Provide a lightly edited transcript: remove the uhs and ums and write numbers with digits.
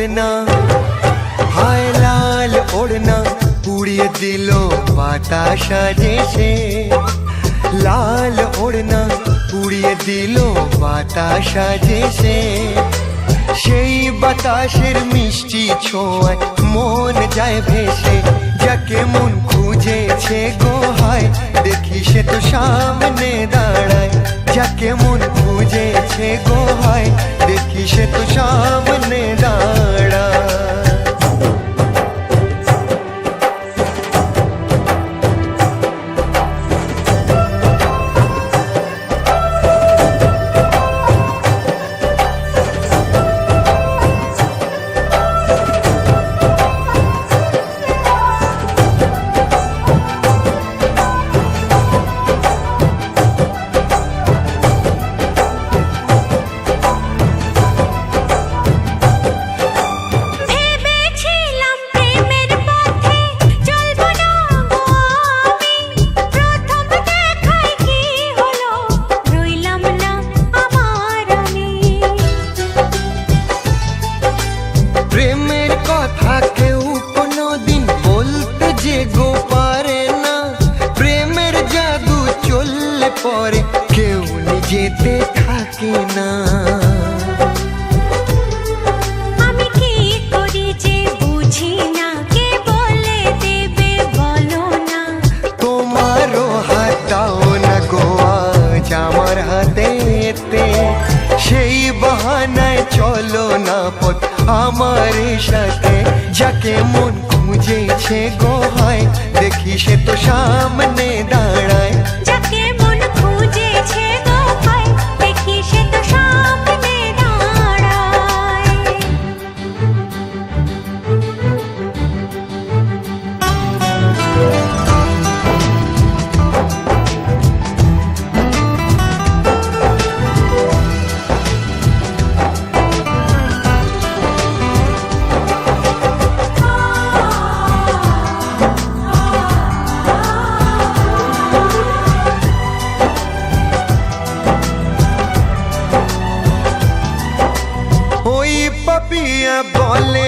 ওড়না, হায় লাল ওড়না উড়িয়ে দিল বাতাস এসে, লাল ওড়না উড়িয়ে দিল বাতাস এসে। সেই বাতাসের মিষ্টি ছোঁয়ায় মন যায় ভেসে, যাকে মন খুঁজেছে গো হায় দেখি সে তো সামনে দাঁড়ায়, যাকে মন খুঁজেছে গো হায় দেখি সে তো সামনে দাঁড়ায়। প্রেমের কথা কেউ কোনোদিন বলতে যে গো পারে না, প্রেমের জাদু চললে পরে কেউ নিজেতে থাকে না। আমি কি করি যে বুঝি না, কে বলে দেবে বলো না। তোমারও হাত দাও না গো আজ আমার হাতেতে, সেই বাহানায় চলো না পথ আমার সাথে, যাকে মন খুঁজেছে গো হায় দেখি সে তো সামনে দাঁড়ায়, যাকে মন খুঁজেছে গো হায় দেখি সে তো সামনে দাঁড়ায়। ওই পাপিয়া বলে